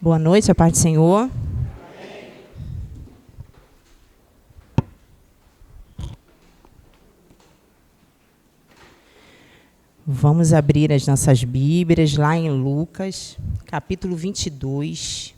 Boa noite, a paz do Senhor. Vamos abrir as nossas Bíblias lá em Lucas, capítulo 22.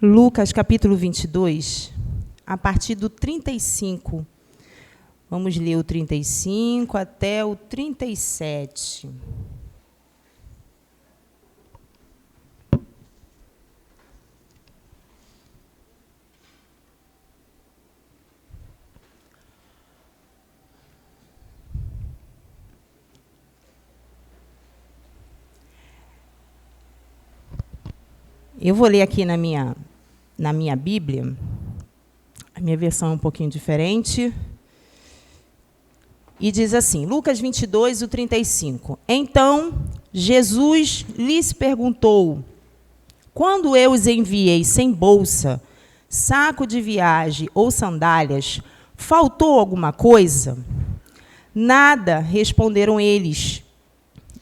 Lucas, capítulo 22, a partir do 35. Vamos ler o 35 até o 37. Eu vou ler aqui na minha Bíblia. A minha versão é um pouquinho diferente. E diz assim, Lucas 22, o 35. Então, Jesus lhes perguntou, quando eu os enviei sem bolsa, saco de viagem ou sandálias, faltou alguma coisa? Nada, responderam eles.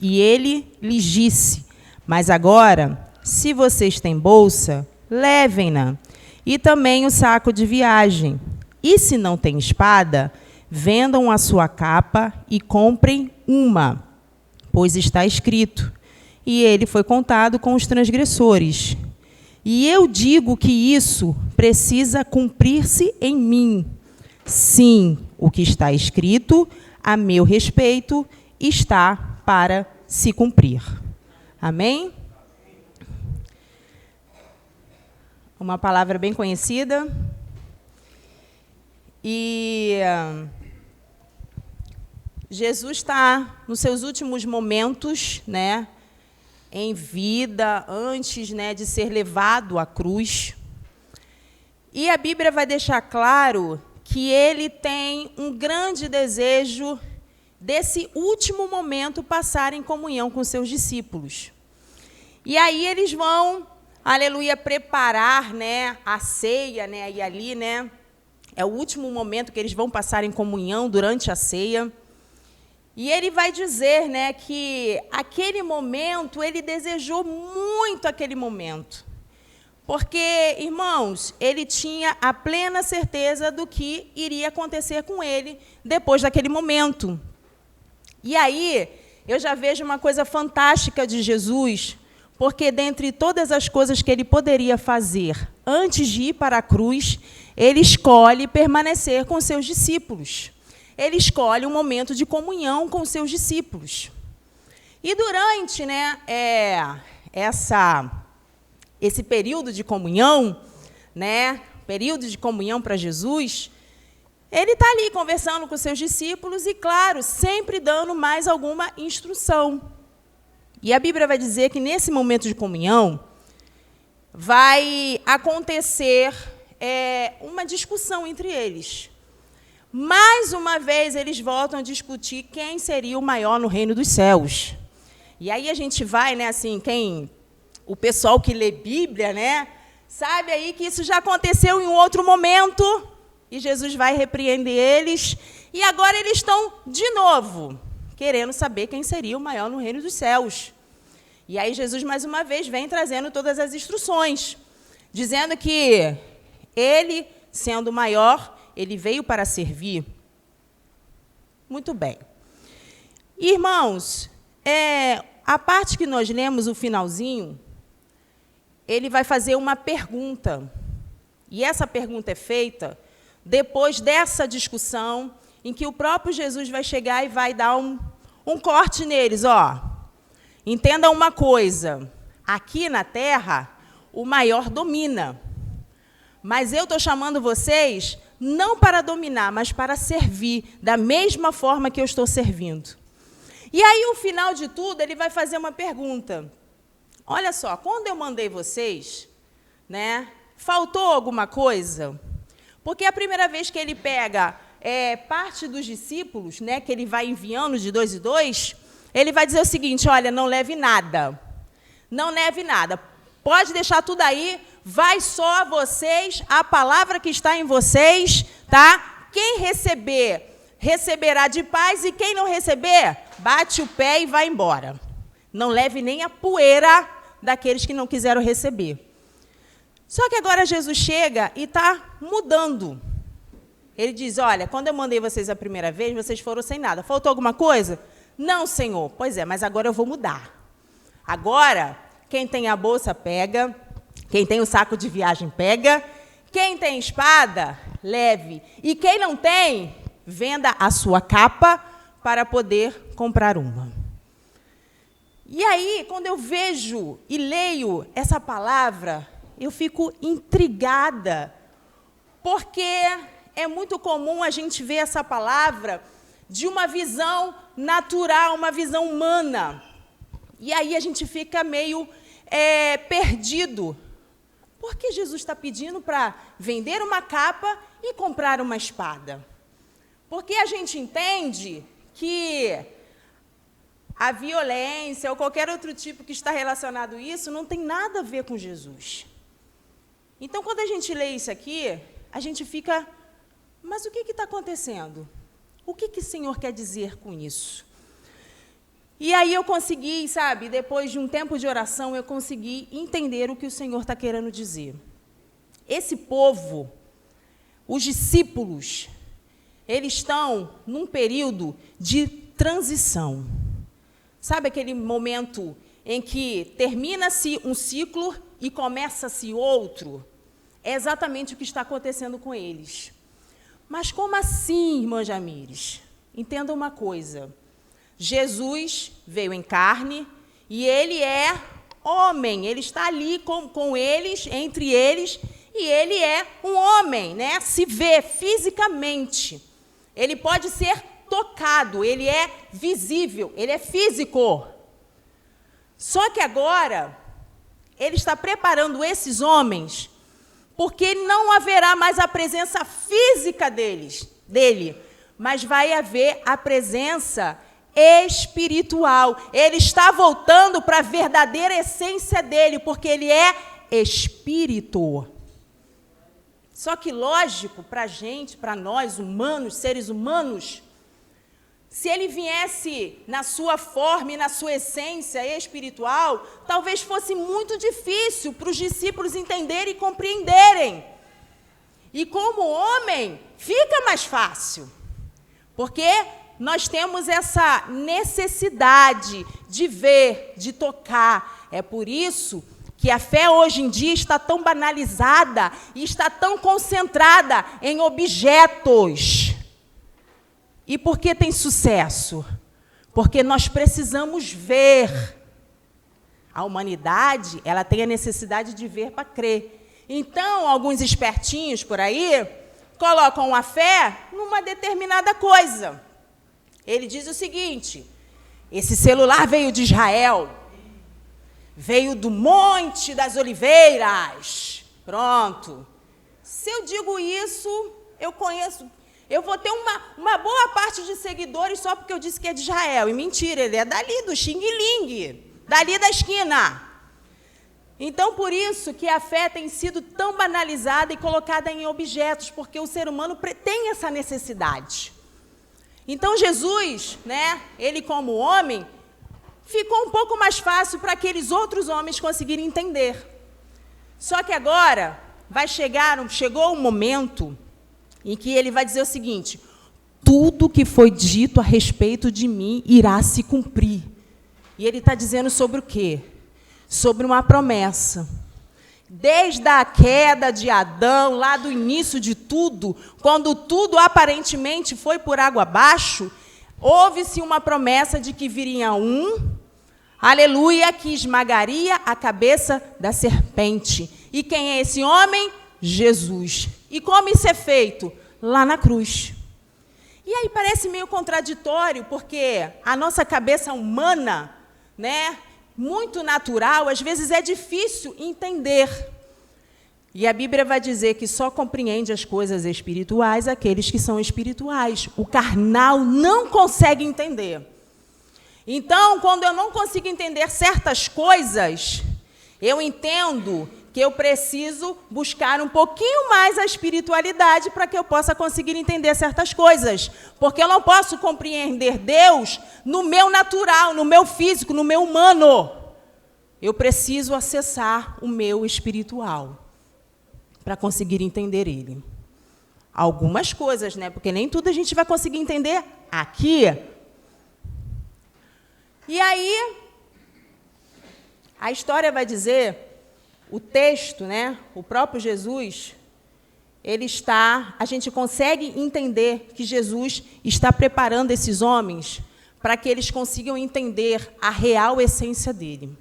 E ele lhes disse, mas agora, se vocês têm bolsa, levem-na, e também o saco de viagem. E se não têm espada, vendam a sua capa e comprem uma, pois está escrito, e ele foi contado com os transgressores. E eu digo que isso precisa cumprir-se em mim. Sim, o que está escrito, a meu respeito, está para se cumprir. Amém? Uma palavra bem conhecida. E Jesus está nos seus últimos momentos, né, em vida, antes, né, de ser levado à cruz. E a Bíblia vai deixar claro que ele tem um grande desejo desse último momento passar em comunhão com seus discípulos. E aí eles vão, aleluia, preparar, né, a ceia, né, e ali, né, é o último momento que eles vão passar em comunhão durante a ceia. E ele vai dizer, né, que aquele momento, ele desejou muito aquele momento. Porque, irmãos, ele tinha a plena certeza do que iria acontecer com ele depois daquele momento. E aí, eu já vejo uma coisa fantástica de Jesus, porque, dentre todas as coisas que ele poderia fazer antes de ir para a cruz, ele escolhe permanecer com seus discípulos. Ele escolhe um momento de comunhão com seus discípulos. E durante, né, esse período de comunhão, né, período de comunhão para Jesus, ele está ali conversando com seus discípulos e, claro, sempre dando mais alguma instrução. E a Bíblia vai dizer que, nesse momento de comunhão, vai acontecer uma discussão entre eles. Mais uma vez, eles voltam a discutir quem seria o maior no reino dos céus. E aí a gente vai, né, assim, o pessoal que lê Bíblia, né, sabe aí que isso já aconteceu em um outro momento, e Jesus vai repreender eles, e agora eles estão, de novo, querendo saber quem seria o maior no reino dos céus. E aí Jesus, mais uma vez, vem trazendo todas as instruções, dizendo que ele, sendo o maior, ele veio para servir. Muito bem. Irmãos, a parte que nós lemos, o finalzinho, ele vai fazer uma pergunta. E essa pergunta é feita depois dessa discussão, em que o próprio Jesus vai chegar e vai dar um corte neles. Ó, entendam uma coisa, aqui na terra, o maior domina. Mas eu estou chamando vocês não para dominar, mas para servir, da mesma forma que eu estou servindo. E aí, o final de tudo, ele vai fazer uma pergunta. Olha só, quando eu mandei vocês, né, faltou alguma coisa? Porque a primeira vez que ele pega parte dos discípulos, né, que ele vai enviando de 2 em 2, ele vai dizer o seguinte: olha, não leve nada. Não leve nada. Pode deixar tudo aí, vai só vocês, a palavra que está em vocês, tá? Quem receber, receberá de paz, e quem não receber, bate o pé e vai embora. Não leve nem a poeira daqueles que não quiseram receber. Só que agora Jesus chega e está mudando. Ele diz: olha, quando eu mandei vocês a primeira vez, vocês foram sem nada. Faltou alguma coisa? Não, Senhor. Pois é, mas agora eu vou mudar. Agora, quem tem a bolsa, pega. Quem tem o saco de viagem, pega. Quem tem espada, leve. E quem não tem, venda a sua capa para poder comprar uma. E aí, quando eu vejo e leio essa palavra, eu fico intrigada, porque é muito comum a gente ver essa palavra de uma visão natural, uma visão humana. E aí a gente fica meio perdido. Por que Jesus está pedindo para vender uma capa e comprar uma espada? Porque a gente entende que a violência ou qualquer outro tipo que está relacionado a isso não tem nada a ver com Jesus. Então, quando a gente lê isso aqui, a gente fica: mas o que está acontecendo? O que o Senhor quer dizer com isso? E aí eu consegui, sabe, depois de um tempo de oração, eu consegui entender o que o Senhor está querendo dizer. Esse povo, os discípulos, eles estão num período de transição. Sabe aquele momento em que termina-se um ciclo e começa-se outro? É exatamente o que está acontecendo com eles. Mas como assim, irmã Jamires? Entenda uma coisa. Jesus veio em carne e ele é homem. Ele está ali com eles, entre eles, e ele é um homem, né? Se vê fisicamente. Ele pode ser tocado, ele é visível, ele é físico. Só que agora, ele está preparando esses homens, porque não haverá mais a presença física dele, mas vai haver a presença espiritual. Ele está voltando para a verdadeira essência dele, porque ele é espírito. Só que, lógico, para a gente, para nós humanos, seres humanos, se ele viesse na sua forma e na sua essência espiritual, talvez fosse muito difícil para os discípulos entenderem e compreenderem. E como homem, fica mais fácil, porque nós temos essa necessidade de ver, de tocar. É por isso que a fé hoje em dia está tão banalizada e está tão concentrada em objetos. E por que tem sucesso? Porque nós precisamos ver. A humanidade, ela tem a necessidade de ver para crer. Então, alguns espertinhos por aí colocam a fé numa determinada coisa. Ele diz o seguinte: esse celular veio de Israel, veio do Monte das Oliveiras. Pronto. Se eu digo isso, eu conheço... Eu vou ter uma boa parte de seguidores só porque eu disse que é de Israel. E mentira, ele é dali, do Xing Ling, dali da esquina. Então, por isso que a fé tem sido tão banalizada e colocada em objetos, porque o ser humano tem essa necessidade. Então, Jesus, né, ele como homem, ficou um pouco mais fácil para aqueles outros homens conseguirem entender. Só que agora chegou um momento em que ele vai dizer o seguinte: tudo que foi dito a respeito de mim irá se cumprir. E ele está dizendo sobre o quê? Sobre uma promessa. Desde a queda de Adão, lá do início de tudo, quando tudo aparentemente foi por água abaixo, houve-se uma promessa de que viria aleluia, que esmagaria a cabeça da serpente. E quem é esse homem? Jesus. E como isso é feito? Lá na cruz. E aí parece meio contraditório, porque a nossa cabeça humana, né, muito natural, às vezes é difícil entender. E a Bíblia vai dizer que só compreende as coisas espirituais aqueles que são espirituais. O carnal não consegue entender. Então, quando eu não consigo entender certas coisas, eu entendo que eu preciso buscar um pouquinho mais a espiritualidade para que eu possa conseguir entender certas coisas. Porque eu não posso compreender Deus no meu natural, no meu físico, no meu humano. Eu preciso acessar o meu espiritual para conseguir entender Ele. Algumas coisas, né? Porque nem tudo a gente vai conseguir entender aqui. E aí, a história vai dizer, o texto, né? O próprio Jesus, a gente consegue entender que Jesus está preparando esses homens para que eles consigam entender a real essência dele.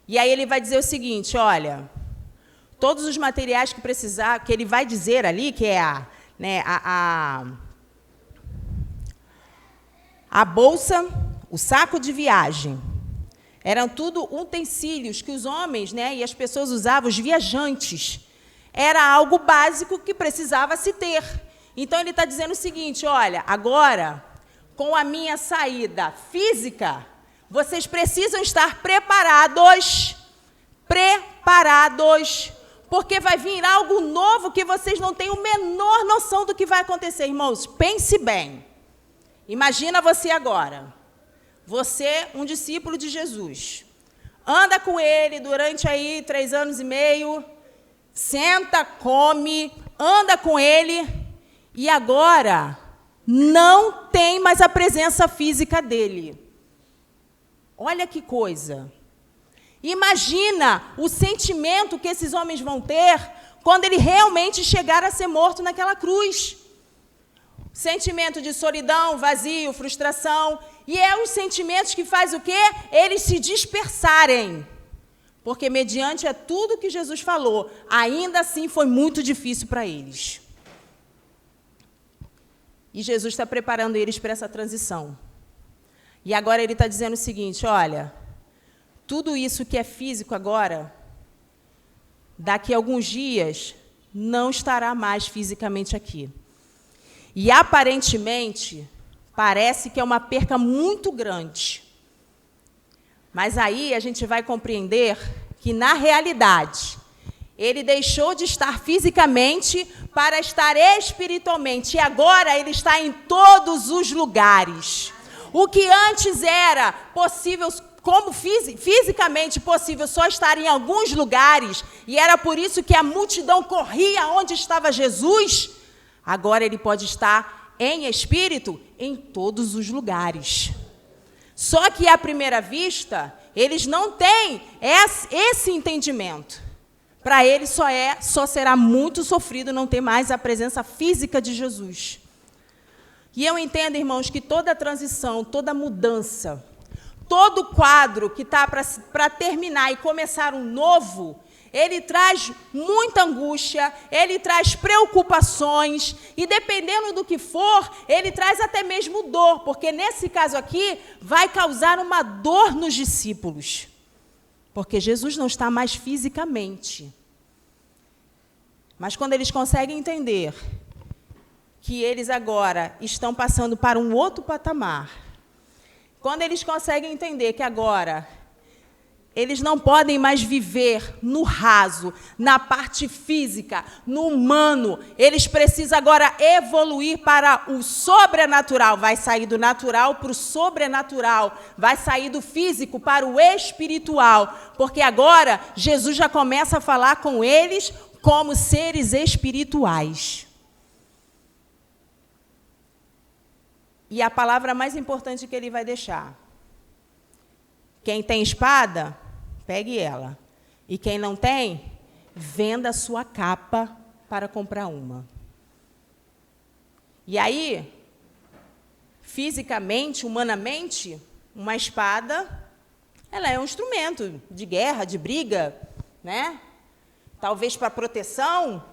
E aí ele vai dizer o seguinte, olha, todos os materiais que precisar, que ele vai dizer ali, que é a bolsa, o saco de viagem, eram tudo utensílios que os homens, né, e as pessoas usavam, os viajantes. Era algo básico que precisava se ter. Então, ele está dizendo o seguinte, olha, agora, com a minha saída física, vocês precisam estar preparados, porque vai vir algo novo que vocês não têm a menor noção do que vai acontecer. Irmãos, pense bem. Imagina você agora. Você, um discípulo de Jesus, anda com ele durante aí 3 anos e meio, senta, come, anda com ele, e agora não tem mais a presença física dele. Olha que coisa. Imagina o sentimento que esses homens vão ter quando ele realmente chegar a ser morto naquela cruz. Sentimento de solidão, vazio, frustração. E é os sentimentos que faz o quê? Eles se dispersarem. Porque, mediante tudo que Jesus falou, ainda assim foi muito difícil para eles. E Jesus está preparando eles para essa transição. E agora ele está dizendo o seguinte, olha, tudo isso que é físico agora, daqui a alguns dias, não estará mais fisicamente aqui. E, aparentemente, parece que é uma perca muito grande. Mas aí a gente vai compreender que, na realidade, ele deixou de estar fisicamente para estar espiritualmente. E agora ele está em todos os lugares. O que antes era possível, como fisicamente possível, só estar em alguns lugares, e era por isso que a multidão corria onde estava Jesus, agora ele pode estar em espírito em todos os lugares. Só que, à primeira vista, eles não têm esse entendimento. Para eles só será muito sofrido não ter mais a presença física de Jesus. E eu entendo, irmãos, que toda transição, toda mudança, todo quadro que está para terminar e começar um novo, ele traz muita angústia, ele traz preocupações, e dependendo do que for, ele traz até mesmo dor, porque nesse caso aqui, vai causar uma dor nos discípulos, porque Jesus não está mais fisicamente. Mas quando eles conseguem entender que eles agora estão passando para um outro patamar, quando eles conseguem entender que agora eles não podem mais viver no raso, na parte física, no humano. Eles precisam agora evoluir para o sobrenatural. Vai sair do natural para o sobrenatural. Vai sair do físico para o espiritual. Porque agora Jesus já começa a falar com eles como seres espirituais. E a palavra mais importante que ele vai deixar: quem tem espada, pegue ela. E quem não tem, venda a sua capa para comprar uma. E aí, fisicamente, humanamente, uma espada, ela é um instrumento de guerra, de briga, né? Talvez para proteção.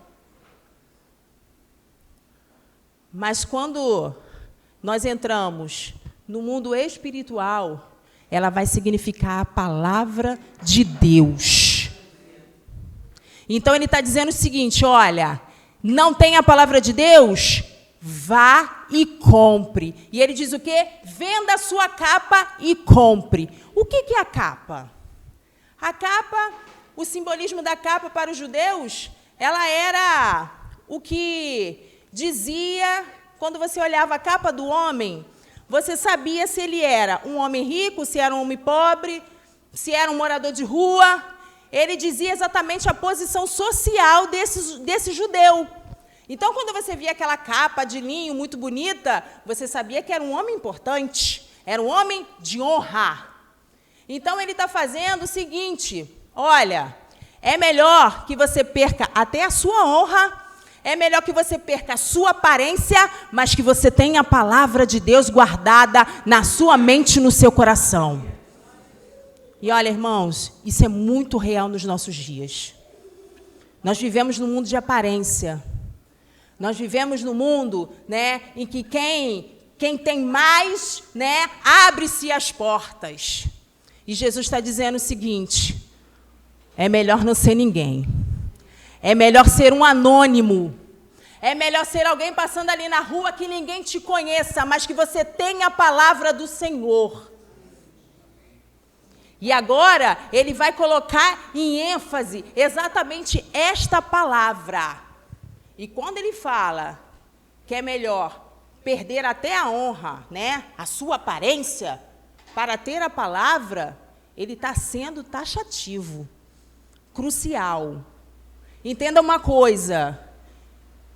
Mas quando nós entramos no mundo espiritual, ela vai significar a palavra de Deus. Então, ele está dizendo o seguinte, olha, não tem a palavra de Deus? vá e compre. E ele diz o quê? Venda a sua capa e compre. O que é a capa? A capa, o simbolismo da capa para os judeus, ela era o que dizia, quando você olhava a capa do homem, você sabia se ele era um homem rico, se era um homem pobre, se era um morador de rua. Ele dizia exatamente a posição social desse judeu. Então, quando você via aquela capa de linho muito bonita, você sabia que era um homem importante, era um homem de honra. Então, ele está fazendo o seguinte, olha, é melhor que você perca até a sua honra, é melhor que você perca a sua aparência, mas que você tenha a palavra de Deus guardada na sua mente e no seu coração. E olha, irmãos, isso é muito real nos nossos dias. Nós vivemos num mundo de aparência. Nós vivemos num mundo, né, em que quem tem mais, né, abre-se as portas. E Jesus está dizendo o seguinte, é melhor não ser ninguém. É melhor ser um anônimo. É melhor ser alguém passando ali na rua que ninguém te conheça, mas que você tenha a palavra do Senhor. E agora, ele vai colocar em ênfase exatamente esta palavra. E quando ele fala que é melhor perder até a honra, né, a sua aparência, para ter a palavra, ele está sendo taxativo, crucial. Entenda uma coisa,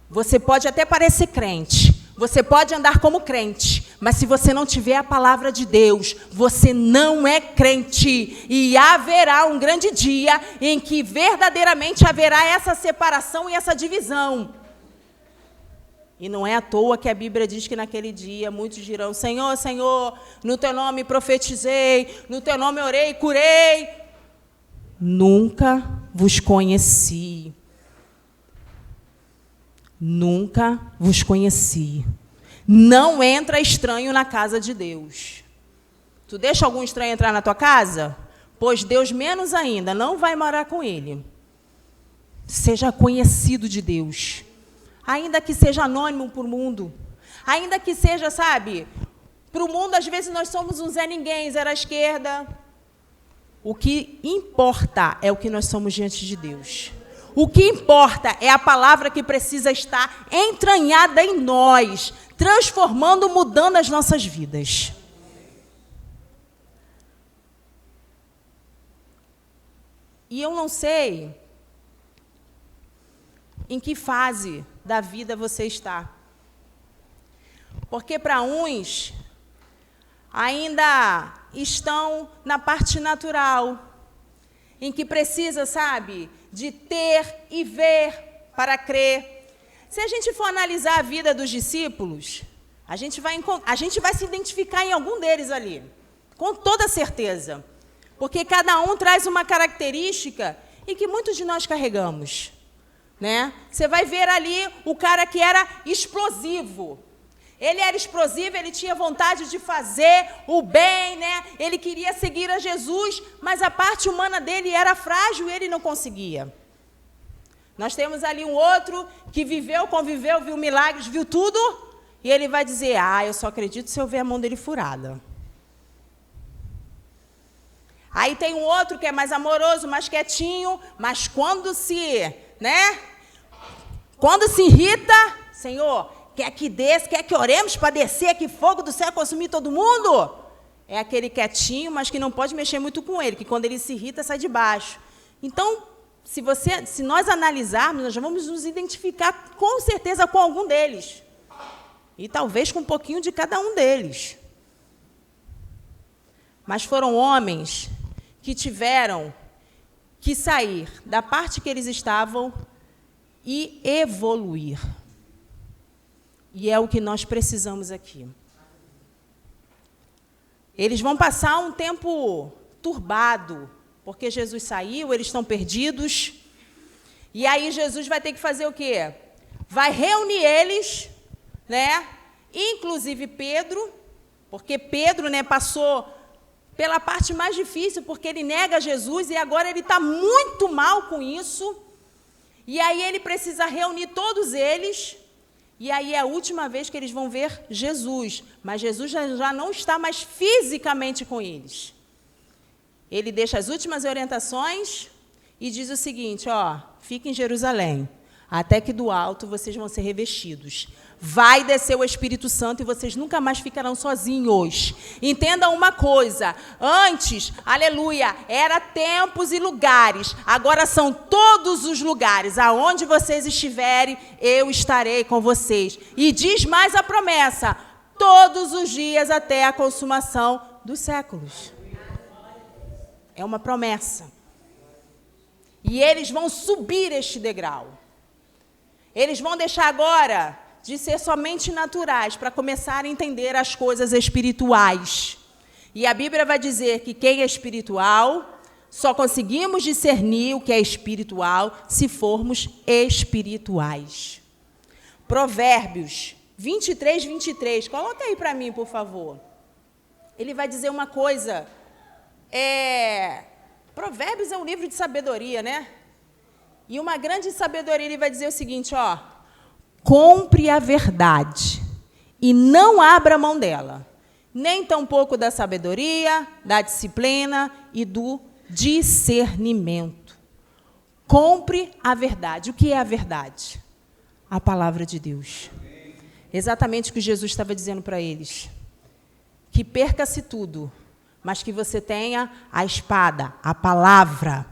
você pode até parecer crente, você pode andar como crente, mas se você não tiver a palavra de Deus, você não é crente. E haverá um grande dia em que verdadeiramente haverá essa separação e essa divisão. E não é à toa que a Bíblia diz que naquele dia muitos dirão, Senhor, Senhor, no teu nome profetizei, no teu nome orei e curei. Nunca vos conheci. Nunca vos conheci. Não entra estranho na casa de Deus. Tu deixa algum estranho entrar na tua casa? Pois Deus menos ainda não vai morar com ele. Seja conhecido de Deus. Ainda que seja anônimo para o mundo. Ainda que seja, sabe, para o mundo, às vezes, nós somos um Zé Ninguém, Zé à esquerda. O que importa é o que nós somos diante de Deus. O que importa é a palavra que precisa estar entranhada em nós, transformando, mudando as nossas vidas. E eu não sei em que fase da vida você está. Porque para uns ainda estão na parte natural, em que precisa, sabe, de ter e ver para crer. Se a gente for analisar a vida dos discípulos, a gente vai se identificar em algum deles ali, com toda certeza. Porque cada um traz uma característica e que muitos de nós carregamos. Né? Você vai ver ali o cara que era explosivo. Ele era explosivo, ele tinha vontade de fazer o bem, né? Ele queria seguir a Jesus, mas a parte humana dele era frágil e ele não conseguia. Nós temos ali um outro que viveu, conviveu, viu milagres, viu tudo, e ele vai dizer, eu só acredito se eu ver a mão dele furada. Aí tem um outro que é mais amoroso, mais quietinho, mas quando se irrita, Senhor, quer que desça, quer que oremos para descer aqui fogo do céu e consumir todo mundo? É aquele quietinho, mas que não pode mexer muito com ele, que quando ele se irrita, sai de baixo. Então, se nós analisarmos, nós vamos nos identificar com certeza com algum deles. E talvez com um pouquinho de cada um deles. Mas foram homens que tiveram que sair da parte que eles estavam e evoluir. E é o que nós precisamos aqui. Eles vão passar um tempo turbado, porque Jesus saiu, eles estão perdidos. E aí Jesus vai ter que fazer o quê? Vai reunir eles, né? Inclusive Pedro, porque Pedro, né, passou pela parte mais difícil, porque ele nega Jesus e agora ele está muito mal com isso. E aí ele precisa reunir todos eles E aí é a última vez que eles vão ver Jesus. Mas Jesus já não está mais fisicamente com eles. Ele deixa as últimas orientações e diz o seguinte, ó, fiquem em Jerusalém, até que do alto vocês vão ser revestidos. Vai descer o Espírito Santo e vocês nunca mais ficarão sozinhos. Entendam uma coisa, antes, aleluia, era tempos e lugares, agora são todos os lugares. Aonde vocês estiverem, eu estarei com vocês. E diz mais a promessa, todos os dias até a consumação dos séculos. É uma promessa. E eles vão subir este degrau. Eles vão deixar agora de ser somente naturais para começar a entender as coisas espirituais. E a Bíblia vai dizer que quem é espiritual, só conseguimos discernir o que é espiritual se formos espirituais. Provérbios 23, 23. Coloca aí para mim, por favor. Ele vai dizer uma coisa. Provérbios é um livro de sabedoria, né? E uma grande sabedoria, ele vai dizer o seguinte, ó. Compre a verdade e não abra mão dela, nem tampouco da sabedoria, da disciplina e do discernimento. Compre a verdade. O que é a verdade? A palavra de Deus. Exatamente o que Jesus estava dizendo para eles. Que perca-se tudo, mas que você tenha a espada, a palavra.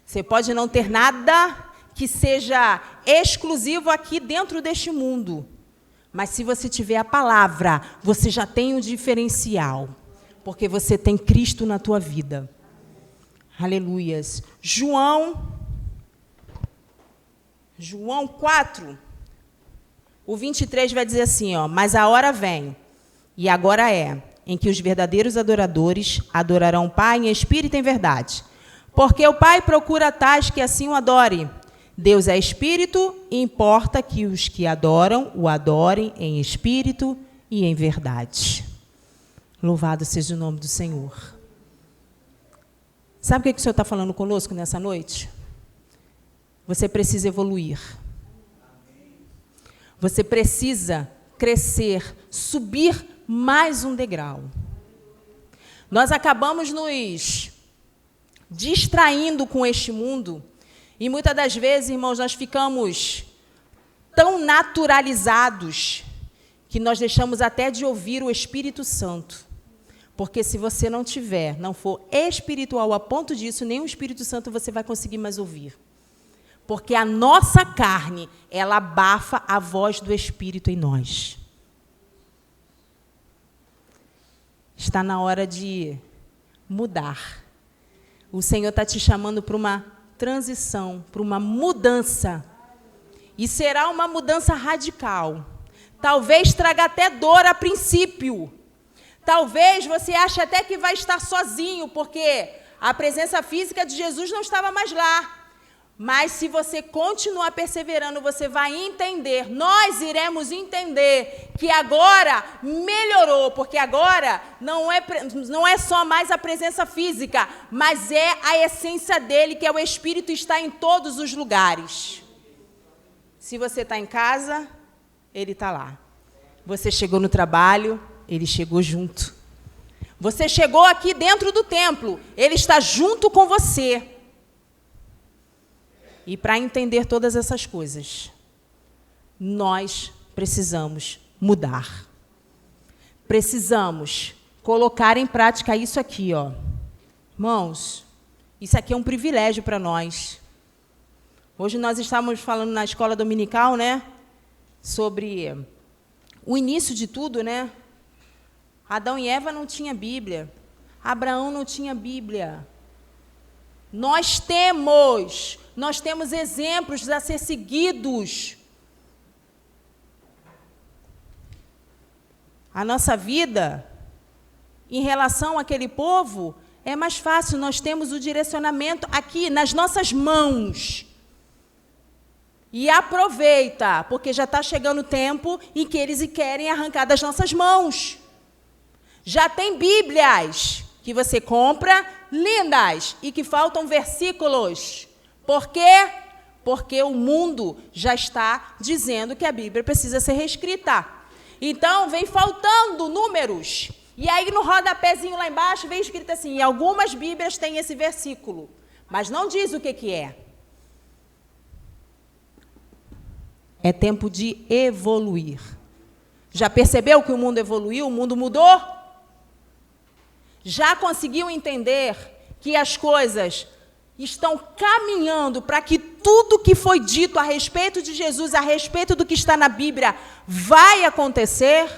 Você pode não ter nada que seja exclusivo aqui dentro deste mundo. Mas se você tiver a palavra, você já tem um diferencial. Porque você tem Cristo na tua vida. Aleluias. João 4, o 23 vai dizer assim, ó, mas a hora vem, e agora é, em que os verdadeiros adoradores adorarão o Pai em espírito e em verdade. Porque o Pai procura tais que assim o adorem. Deus é espírito e importa que os que adoram o adorem em espírito e em verdade. Louvado seja o nome do Senhor. Sabe o que o Senhor está falando conosco nessa noite? Você precisa evoluir. Você precisa crescer, subir mais um degrau. Nós acabamos nos distraindo com este mundo. E muitas das vezes, irmãos, nós ficamos tão naturalizados que nós deixamos até de ouvir o Espírito Santo. Porque se você não for espiritual a ponto disso, nem o Espírito Santo você vai conseguir mais ouvir. Porque a nossa carne, ela abafa a voz do Espírito em nós. Está na hora de mudar. O Senhor está te chamando para uma transição, para uma mudança. E será uma mudança radical. Talvez traga até dor a princípio. Talvez você ache até que vai estar sozinho, porque a presença física de Jesus não estava mais lá. Mas se você continuar perseverando, você vai entender, nós iremos entender que agora melhorou, porque agora não é só mais a presença física, mas é a essência dele, que é o Espírito, está em todos os lugares. Se você está em casa, ele está lá. Você chegou no trabalho, ele chegou junto. Você chegou aqui dentro do templo, ele está junto com você. E para entender todas essas coisas, nós precisamos mudar. Precisamos colocar em prática isso aqui, ó. Irmãos, isso aqui é um privilégio para nós. Hoje nós estávamos falando na escola dominical, né? Sobre o início de tudo, né? Adão e Eva não tinham Bíblia. Abraão não tinha Bíblia. Nós temos exemplos a ser seguidos. A nossa vida, em relação àquele povo, é mais fácil. Nós temos o direcionamento aqui, nas nossas mãos. E aproveita, porque já está chegando o tempo em que eles querem arrancar das nossas mãos. Já tem Bíblias que você compra, lindas, e que faltam versículos. Por quê? Porque o mundo já está dizendo que a Bíblia precisa ser reescrita. Então, vem faltando números. E aí, no rodapézinho lá embaixo, vem escrito assim, em algumas Bíblias tem esse versículo, mas não diz o que é. É tempo de evoluir. Já percebeu que o mundo evoluiu, o mundo mudou? Já conseguiu entender que as coisas estão caminhando para que tudo que foi dito a respeito de Jesus, a respeito do que está na Bíblia, vai acontecer?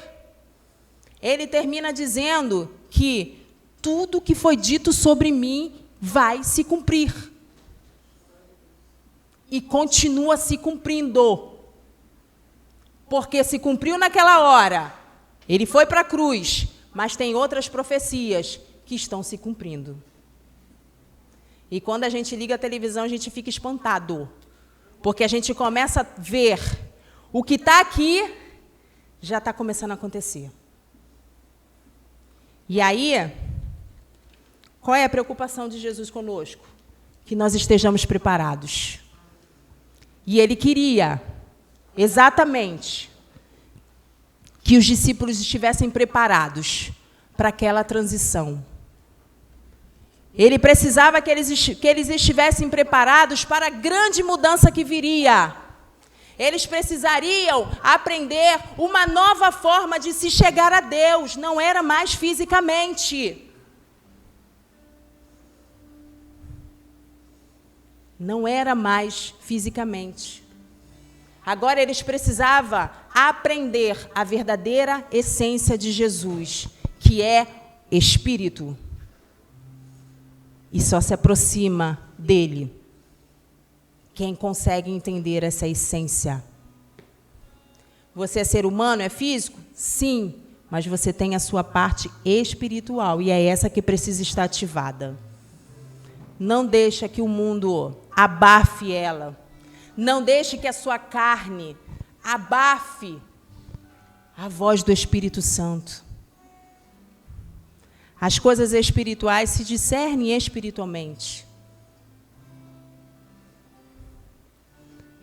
Ele termina dizendo que tudo que foi dito sobre mim vai se cumprir. E continua se cumprindo. Porque se cumpriu naquela hora, ele foi para a cruz, mas tem outras profecias que estão se cumprindo. E quando a gente liga a televisão, a gente fica espantado, porque a gente começa a ver o que está aqui, já está começando a acontecer. E aí, qual é a preocupação de Jesus conosco? Que nós estejamos preparados. E ele queria, exatamente, que os discípulos estivessem preparados para aquela transição. Ele precisava que eles estivessem preparados para a grande mudança que viria. Eles precisariam aprender uma nova forma de se chegar a Deus, não era mais fisicamente. Não era mais fisicamente. Agora eles precisavam aprender a verdadeira essência de Jesus, que é Espírito. E só se aproxima dele quem consegue entender essa essência. Você é ser humano, é físico? Sim, mas você tem a sua parte espiritual e é essa que precisa estar ativada. Não deixa que o mundo abafe ela. Não deixe que a sua carne abafe a voz do Espírito Santo. As coisas espirituais se discernem espiritualmente.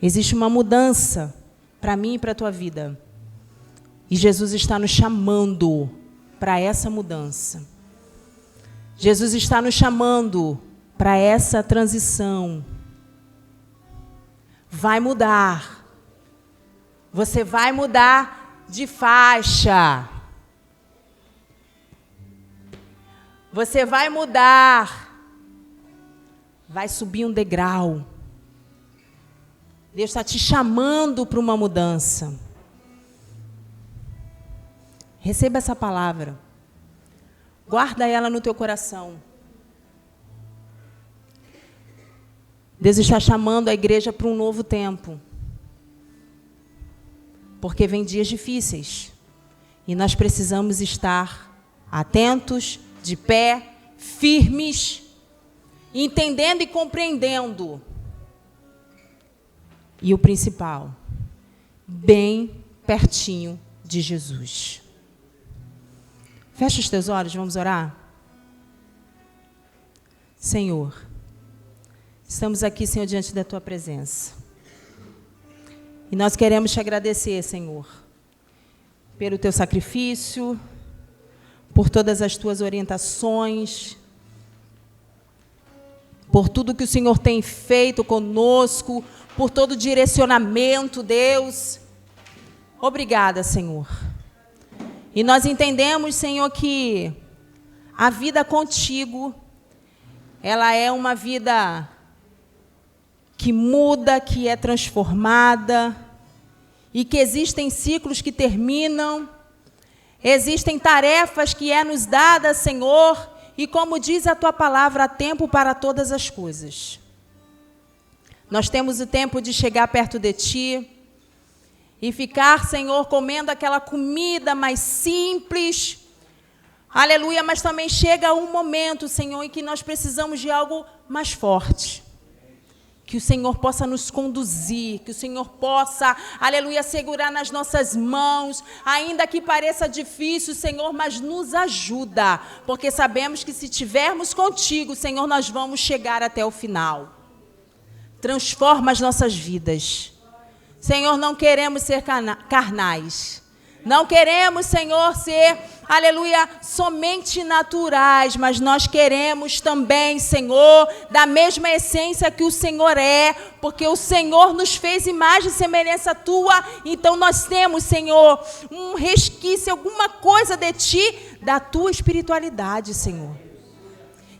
Existe uma mudança para mim e para a tua vida. E Jesus está nos chamando para essa mudança. Jesus está nos chamando para essa transição. Vai mudar. Você vai mudar de faixa. Você vai mudar. Vai subir um degrau. Deus está te chamando para uma mudança. Receba essa palavra. Guarda ela no teu coração. Deus está chamando a igreja para um novo tempo. Porque vem dias difíceis. E nós precisamos estar atentos, de pé, firmes, entendendo e compreendendo. E o principal, bem pertinho de Jesus. Fecha os teus olhos, vamos orar? Senhor, estamos aqui, Senhor, diante da Tua presença. E nós queremos te agradecer, Senhor, pelo Teu sacrifício, por todas as Tuas orientações, por tudo que o Senhor tem feito conosco, por todo o direcionamento, Deus. Obrigada, Senhor. E nós entendemos, Senhor, que a vida contigo, ela é uma vida que muda, que é transformada, e que existem ciclos que terminam, existem tarefas que é nos dada, Senhor, e como diz a Tua palavra, há tempo para todas as coisas. Nós temos o tempo de chegar perto de Ti e ficar, Senhor, comendo aquela comida mais simples. Aleluia, mas também chega um momento, Senhor, em que nós precisamos de algo mais forte. Que o Senhor possa nos conduzir, que o Senhor possa, aleluia, segurar nas nossas mãos, ainda que pareça difícil, Senhor, mas nos ajuda, porque sabemos que se estivermos contigo, Senhor, nós vamos chegar até o final. transforma as nossas vidas. Senhor, não queremos ser carnais. Não queremos, Senhor, ser, aleluia, somente naturais, mas nós queremos também, Senhor, da mesma essência que o Senhor é, porque o Senhor nos fez imagem e semelhança tua, então nós temos, Senhor, um resquício, alguma coisa de ti, da tua espiritualidade, Senhor.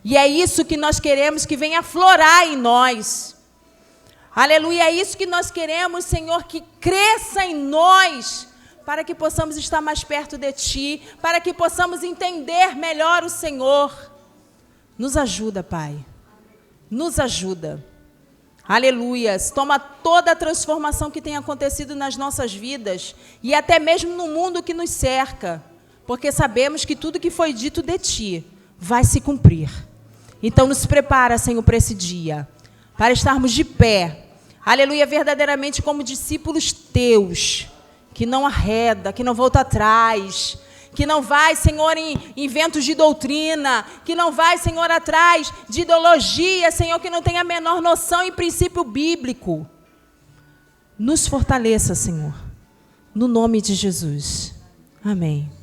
E é isso que nós queremos que venha aflorar em nós. Aleluia, é isso que nós queremos, Senhor, que cresça em nós, para que possamos estar mais perto de Ti, para que possamos entender melhor o Senhor. Nos ajuda, Pai. Nos ajuda. Aleluia. Toma toda a transformação que tem acontecido nas nossas vidas e até mesmo no mundo que nos cerca, porque sabemos que tudo que foi dito de Ti vai se cumprir. Então nos prepara, Senhor, para esse dia, para estarmos de pé. Aleluia, verdadeiramente como discípulos Teus, que não arreda, que não volta atrás, que não vai, Senhor, em ventos de doutrina, que não vai, Senhor, atrás de ideologia, Senhor, que não tem a menor noção em princípio bíblico. Nos fortaleça, Senhor, no nome de Jesus. Amém.